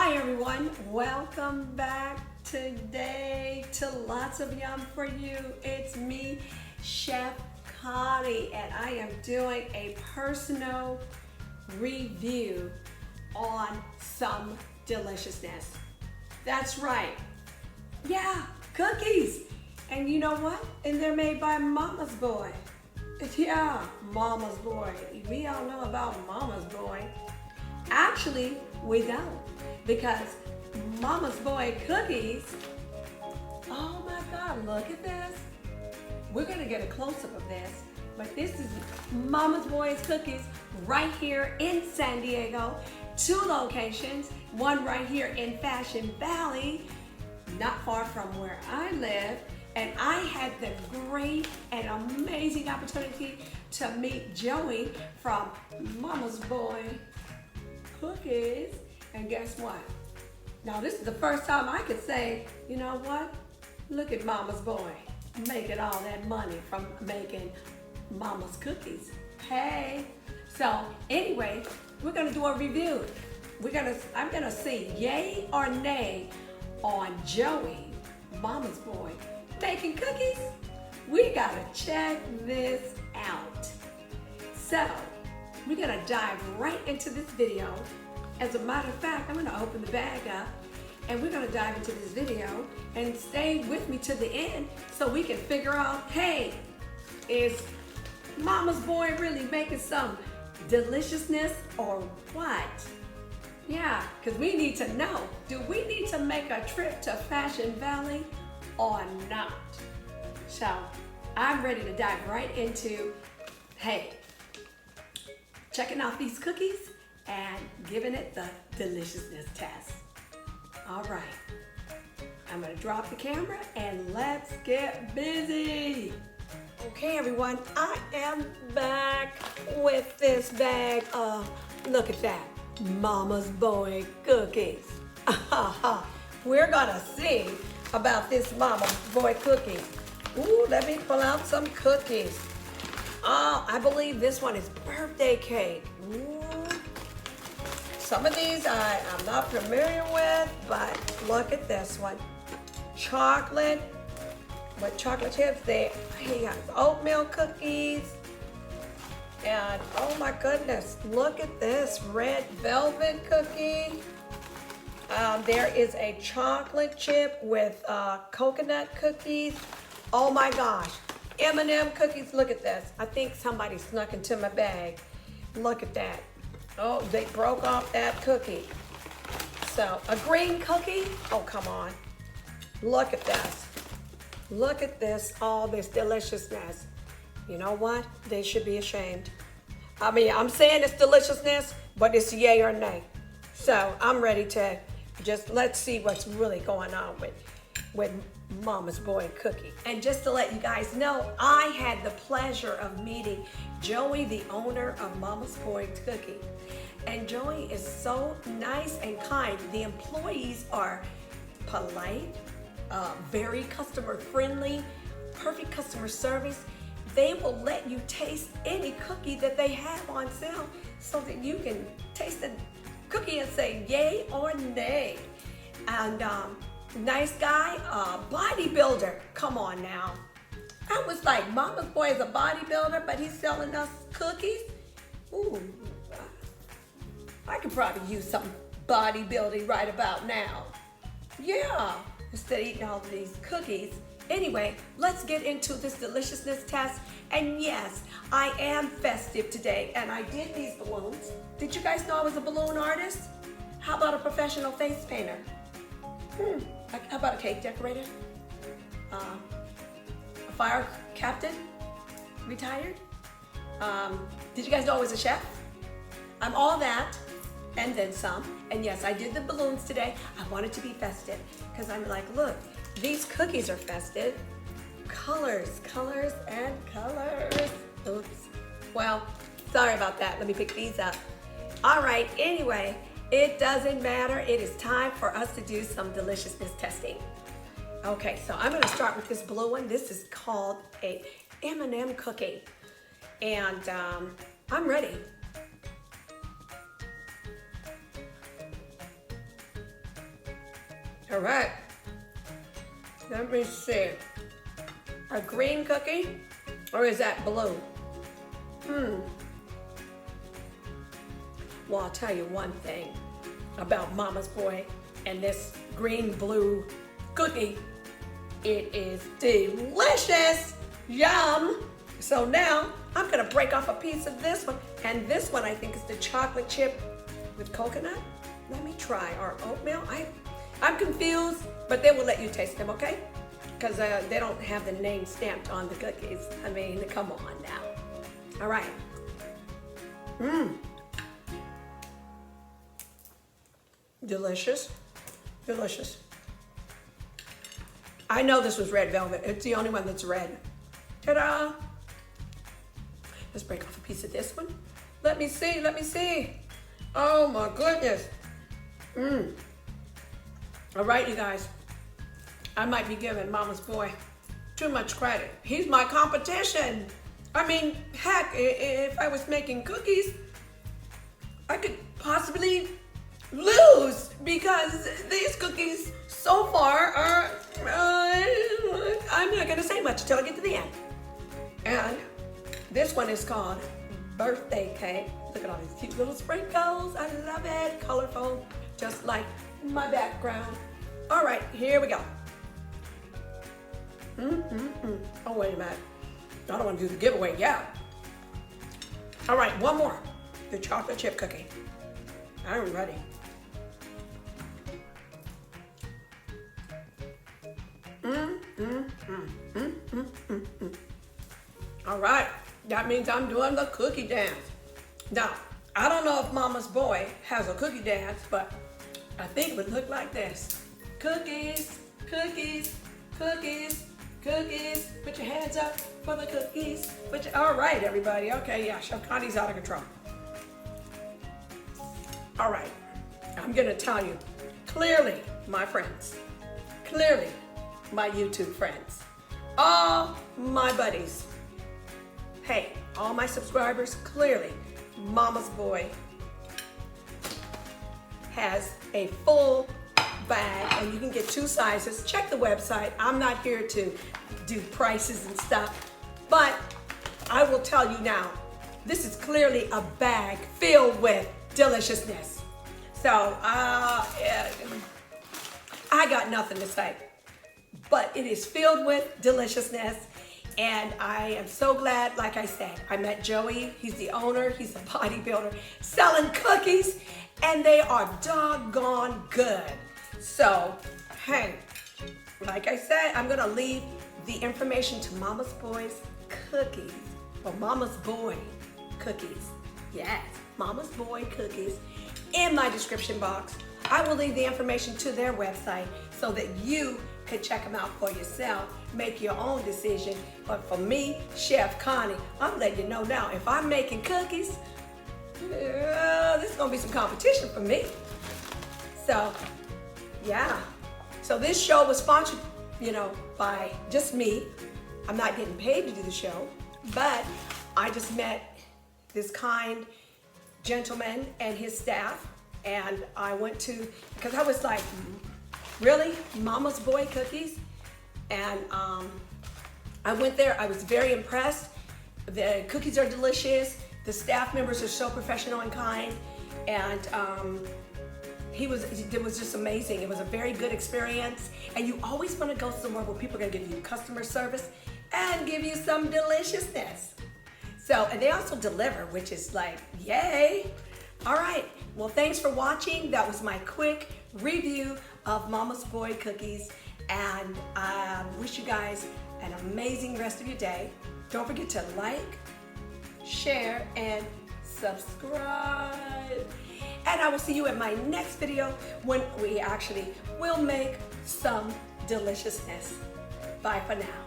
Hi everyone, welcome back today to Lots of Yum for You. It's me, Chef Connie, and I am doing a personal review on some deliciousness. That's right. Yeah, cookies. And you know what? And they're made by Mama's Boy. Yeah, Mama's Boy. We all know about Mama's Boy. Actually, we don't, because Mama's Boy cookies, oh my God, look at this. We're gonna get a close-up of this, but this is Mama's Boy's cookies right here in San Diego. 2 locations, one right here in Fashion Valley, not far from where I live, and I had the great and amazing opportunity to meet Joey from Mama's Boy Cookies, and guess what? Now this is the first time I could say, you know what? Look at Mama's Boy making all that money from making Mama's cookies. Hey, so anyway, we're gonna do a review. I'm gonna see yay or nay on Joey, Mama's Boy, making cookies. We gotta check this out. So we're gonna dive right into this video. As a matter of fact, I'm gonna open the bag up and we're gonna dive into this video and stay with me to the end so we can figure out, hey, is Mama's Boy really making some deliciousness or what? Yeah, because we need to know, do we need to make a trip to Fashion Valley or not? So I'm ready to dive right into, hey, checking out these cookies and giving it the deliciousness test. All right, I'm gonna drop the camera and let's get busy. Okay everyone, I am back with this bag of, look at that, Mama's Boy cookies. We're gonna see about this Mama's Boy cookie. Ooh, let me pull out some cookies. Oh, I believe this one is birthday cake. Ooh. Some of these I'm not familiar with, but look at this one. Chocolate, with chocolate chips. He has oatmeal cookies. And oh my goodness, look at this red velvet cookie. There is a chocolate chip with coconut cookies. Oh my gosh. M&M cookies, look at this. I think somebody snuck into my bag. Look at that. Oh, they broke off that cookie. So, a green cookie? Oh, come on. Look at this. Look at this, all this deliciousness. You know what? They should be ashamed. I mean, I'm saying it's deliciousness, but it's yay or nay. So, I'm ready to let's see what's really going on with Mama's Boy cookie. And just to let you guys know, I had the pleasure of meeting Joey, the owner of Mama's Boy Cookie. And Joey is so nice and kind. The employees are polite, very customer friendly, perfect customer service. They will let you taste any cookie that they have on sale so that you can taste the cookie and say yay or nay. And nice guy, bodybuilder. Come on now. I was like, Mama's Boy is a bodybuilder, but he's selling us cookies? Ooh, I could probably use some bodybuilding right about now. Yeah, instead of eating all of these cookies. Anyway, let's get into this deliciousness test. And yes, I am festive today, and I did these balloons. Did you guys know I was a balloon artist? How about a professional face painter? How about a cake decorator? A fire captain? Retired? Did you guys know I was a chef? I'm all that and then some. And yes, I did the balloons today. I wanted to be festive because I'm like, look, these cookies are festive. Colors, colors, and colors. Oops. Well, sorry about that. Let me pick these up. All right, anyway, it doesn't matter. It is time for us to do some deliciousness testing. Okay, so I'm gonna start with this blue one. This is called a M&M cookie. And I'm ready. All right. Let me see. A green cookie, or is that blue? Well, I'll tell you one thing about Mama's Boy and this green-blue cookie. It is delicious. Yum. So now I'm gonna break off a piece of this one, and this one I think is the chocolate chip with coconut. Let me try our oatmeal. I'm confused, but they will let you taste them, okay? Because they don't have the name stamped on the cookies. I mean, come on now. All right. Delicious. Delicious. I know this was red velvet. It's the only one that's red. Ta-da! Let's break off a piece of this one. Let me see, let me see. Oh my goodness. All right, you guys. I might be giving Mama's Boy too much credit. He's my competition. I mean, heck, if I was making cookies, I could possibly lose because these cookies so far are, I'm not gonna say much until I get to the end. And this one is called Birthday Cake. Look at all these cute little sprinkles. I love it. Colorful, just like my background. All right, here we go. Oh, wait a minute. I don't want to do the giveaway yet. All right, one more. The chocolate chip cookie. I'm ready. All right, that means I'm doing the cookie dance. Now, I don't know if Mama's Boy has a cookie dance, but I think it would look like this. Cookies, cookies, cookies, cookies. Put your hands up for the cookies. All right, everybody. Okay, yeah, Chef Connie's out of control. All right, I'm gonna tell you, clearly, my friends, clearly, my YouTube friends, all my buddies, hey, all my subscribers, clearly, Mama's Boy has a full bag, and you can get 2 sizes. Check the website. I'm not here to do prices and stuff, but I will tell you now, this is clearly a bag filled with deliciousness. So, I got nothing to say, but it is filled with deliciousness. And I am so glad, like I said, I met Joey. He's the owner, he's a bodybuilder, selling cookies, and they are doggone good. So, hey, like I said, I'm gonna leave the information to Mama's Boy's cookies, or Mama's Boy cookies. Yes, Mama's Boy cookies in my description box. I will leave the information to their website so that you could check them out for yourself, make your own decision. But for me, Chef Connie, I'm letting you know now, if I'm making cookies, this is gonna be some competition for me. So, yeah. So this show was sponsored, by just me. I'm not getting paid to do the show, but I just met this kind gentleman and his staff, and I went to, because I was like, really? Mama's Boy cookies? And I went there. I was very impressed. The cookies are delicious. The staff members are so professional and kind. And it was just amazing. It was a very good experience. And you always want to go somewhere where people are going to give you customer service and give you some deliciousness. So, and they also deliver, which is like, yay. All right. Well, thanks for watching. That was my quick review of Mama's Boy cookies, and I wish you guys an amazing rest of your day. Don't forget to like, share, and subscribe. And I will see you in my next video when we actually will make some deliciousness. Bye for now.